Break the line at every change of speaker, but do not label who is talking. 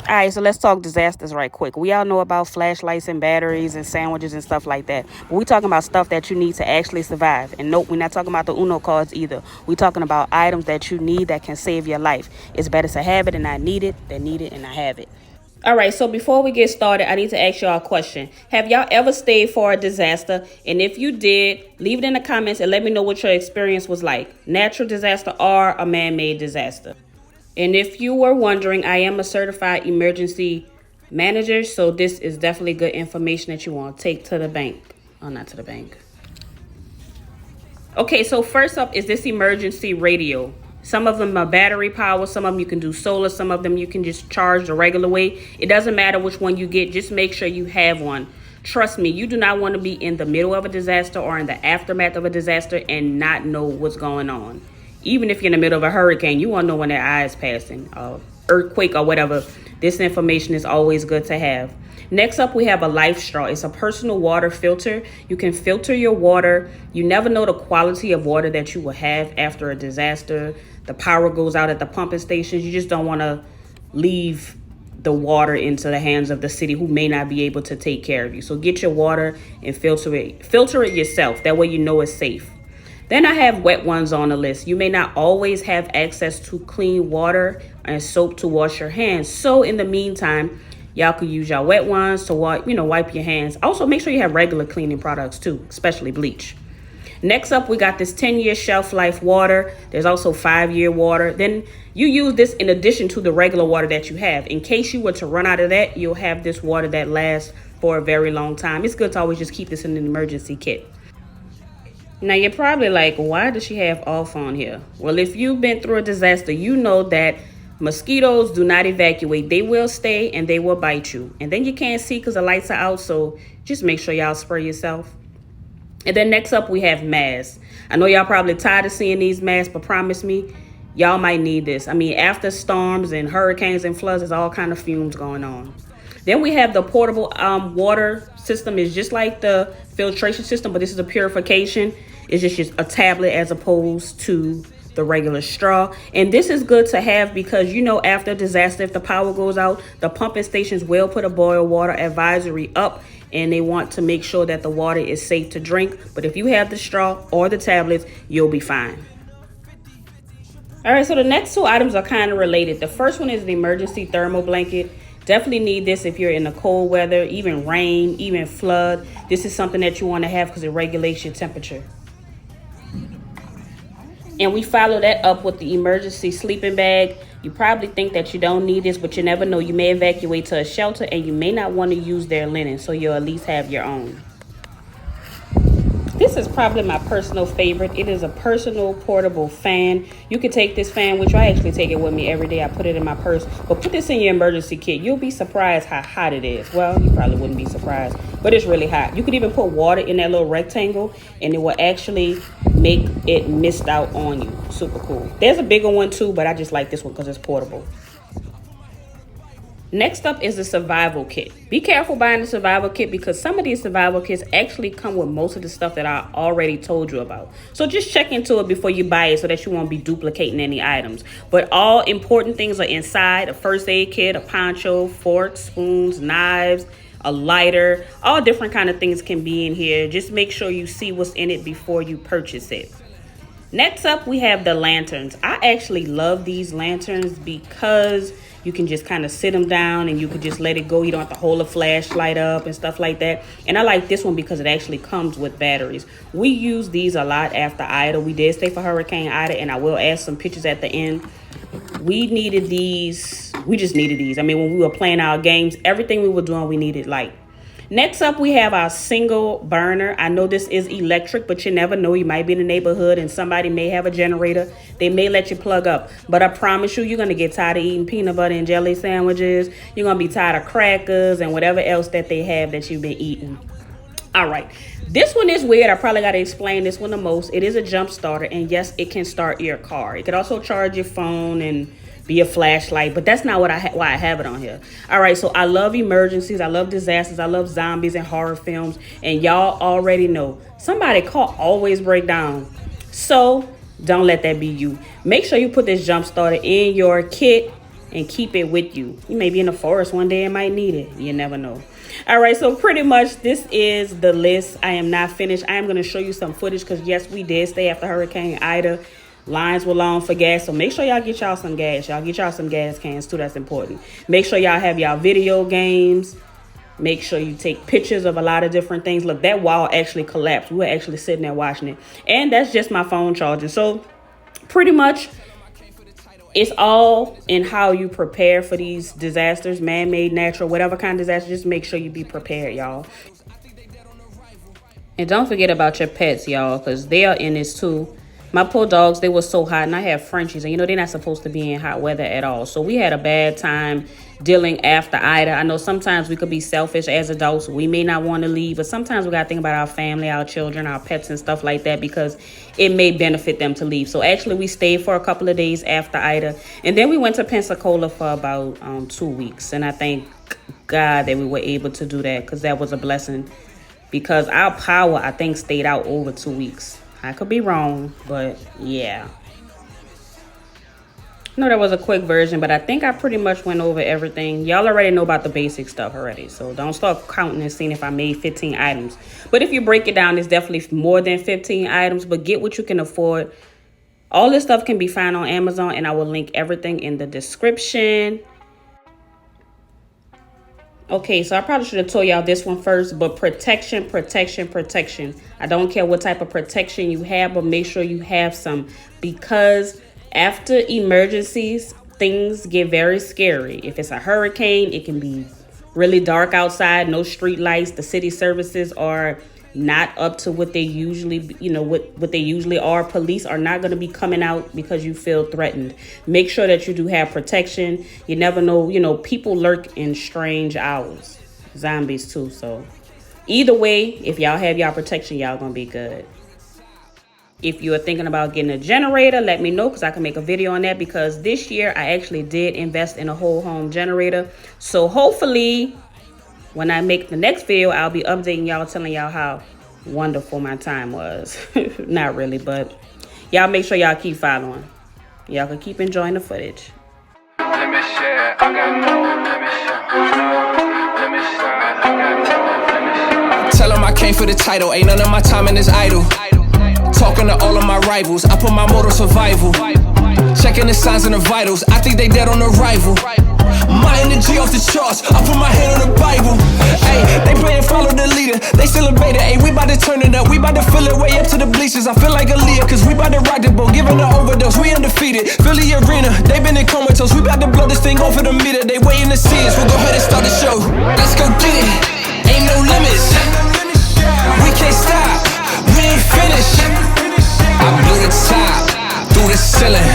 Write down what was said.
All right, so let's talk disasters right quick. We all know about flashlights and batteries and sandwiches and stuff like that. But we're talking about stuff that you need to actually survive. And nope, we're not talking about the Uno cards either. We're talking about items that you need that can save your life. It's better to have it and not need it than need it and not have it. All right, so before we get started, I need to ask y'all a question. Have y'all ever stayed for a disaster? And if you did, leave it in the comments and let me know what your experience was like. Natural disaster or a man-made disaster. And if you were wondering, I am a certified emergency manager, so this is definitely good information that you want to take to the bank. Oh, not to the bank. Okay, so first up is this emergency radio. Some of them are battery power, some of them you can do solar, some of them you can just charge the regular way. It doesn't matter which one you get, just make sure you have one. Trust me, you do not want to be in the middle of a disaster or in the aftermath of a disaster and not know what's going on. Even if you're in the middle of a hurricane, you want to know when that eye is passing, earthquake or whatever. This information is always good to have. Next up, we have a Lifestraw. It's a personal water filter. You can filter your water. You never know the quality of water that you will have after a disaster. The power goes out at the pumping stations. You just don't want to leave the water into the hands of the city who may not be able to take care of you. So get your water and filter it. Filter it yourself. That way you know it's safe. Then I have wet ones on the list. You may not always have access to clean water and soap to wash your hands. So in the meantime, y'all could use your wet ones to wipe your hands. Also, make sure you have regular cleaning products too, especially bleach. Next up, we got this 10-year shelf life water. There's also 5-year water. Then you use this in addition to the regular water that you have. In case you were to run out of that, you'll have this water that lasts for a very long time. It's good to always just keep this in an emergency kit. Now, you're probably like, why does she have off on here? Well, if you've been through a disaster, you know that mosquitoes do not evacuate. They will stay and they will bite you. And then you can't see because the lights are out. So just make sure y'all spray yourself. And then next up, we have masks. I know y'all probably tired of seeing these masks, but promise me, y'all might need this. I mean, after storms and hurricanes and floods, there's all kind of fumes going on. Then we have the portable water system. Is just like the filtration system, but this is a purification. It's just a tablet as opposed to the regular straw. And this is good to have because, after a disaster, if the power goes out, the pumping stations will put a boil water advisory up and they want to make sure that the water is safe to drink. But if you have the straw or the tablets, you'll be fine. All right, so the next two items are kind of related. The first one is the emergency thermal blanket. Definitely need this if you're in the cold weather, even rain, even flood. This is something that you want to have because it regulates your temperature. And we follow that up with the emergency sleeping bag. You probably think that you don't need this, but you never know. You may evacuate to a shelter and you may not want to use their linen, so you'll at least have your own. This is probably my personal favorite. It is a personal portable fan. You can take this fan, which I actually take it with me every day. I put it in my purse. But put this in your emergency kit. You'll be surprised how hot it is. Well, you probably wouldn't be surprised, but it's really hot. You could even put water in that little rectangle and it will actually make it mist out on you. Super cool. There's a bigger one too, but I just like this one because it's portable. Next up is the survival kit. Be careful buying the survival kit because some of these survival kits actually come with most of the stuff that I already told you about. So just check into it before you buy it so that you won't be duplicating any items. But all important things are inside: a first aid kit, a poncho, forks, spoons, knives, a lighter. All different kind of things can be in here. Just make sure you see what's in it before you purchase it. Next up, we have the lanterns. I actually love these lanterns because you can just kind of sit them down and you can just let it go. You don't have to hold a flashlight up and stuff like that. And I like this one because it actually comes with batteries. We use these a lot after Ida. We did stay for Hurricane Ida, and I will add some pictures at the end. We needed these. We just needed these. I mean, when we were playing our games, everything we were doing, we needed light. Next up, we have our single burner. I know this is electric, but you never know. You might be in the neighborhood and somebody may have a generator. They may let you plug up. But I promise you, you're going to get tired of eating peanut butter and jelly sandwiches. You're going to be tired of crackers and whatever else that they have that you've been eating. All right. This one is weird. I probably got to explain this one the most. It is a jump starter. And yes, it can start your car. It could also charge your phone and be a flashlight, but that's not why I have it on here. All right, so I love emergencies, I love disasters, I love zombies and horror films, and y'all already know somebody car always break down. So don't let that be you. Make sure you put this jump starter in your kit and keep it with you. You may be in the forest one day and might need it. You never know. All right, so pretty much this is the list. I am not finished. I am going to show you some footage because, yes, we did stay after Hurricane Ida. Lines were long for gas, so make sure y'all get y'all some gas. Y'all get y'all some gas cans, too. That's important. Make sure y'all have y'all video games. Make sure you take pictures of a lot of different things. Look, that wall actually collapsed. We were actually sitting there watching it. And that's just my phone charging. So pretty much it's all in how you prepare for these disasters, man-made, natural, whatever kind of disaster. Just make sure you be prepared, y'all. And don't forget about your pets, y'all, because they are in this too. My poor dogs, they were so hot, and I have Frenchies, and you know, they're not supposed to be in hot weather at all. So we had a bad time dealing after Ida. I know sometimes we could be selfish as adults. We may not want to leave, but sometimes we got to think about our family, our children, our pets, and stuff like that, because it may benefit them to leave. So actually, we stayed for a couple of days after Ida, and then we went to Pensacola for about 2 weeks. And I thank God that we were able to do that, because that was a blessing, because our power, I think, stayed out over 2 weeks. I could be wrong, but yeah. No, that was a quick version, but I think I pretty much went over everything. Y'all already know about the basic stuff already, so don't start counting and seeing if I made 15 items. But if you break it down, it's definitely more than 15 items, but get what you can afford. All this stuff can be found on Amazon, and I will link everything in the description. Okay, so I probably should have told y'all this one first, but protection. I don't care what type of protection you have, but make sure you have some, because after emergencies, things get very scary. If it's a hurricane, it can be really dark outside, no street lights. The city services are not up to what they usually, what they usually are. Police are not going to be coming out because you feel threatened. Make sure that you do have protection. You never know, people lurk in strange hours. Zombies too. So either way, if y'all have y'all protection, y'all going to be good. If you are thinking about getting a generator, let me know, because I can make a video on that, because this year I actually did invest in a whole home generator. So hopefully when I make the next video, I'll be updating y'all, telling y'all how wonderful my time was. Not really, but y'all make sure y'all keep following. Y'all can keep enjoying the footage.
Let me share. I got no, let me share. Let me shine. I got no, let me share. Tell them I came for the title. Ain't none of my time in this idle. Talking to all of my rivals. I put my motto survival. Checking the signs and the vitals. I think they dead on arrival. My energy off the charts, I put my hand on the Bible. Ayy, they playin' follow the leader, they still a beta. Ayy, we bout to turn it up, we bout to fill it way up to the bleachers. I feel like a leader, cause we bout to rock the boat, giving the overdose, we undefeated. Philly arena, they been in comatose, we bout to blow this thing off of the meter. They waiting to see us, we'll go ahead and start the show. Let's go get it, ain't no limits. We can't stop, we ain't finished. I blew the top, through the ceiling.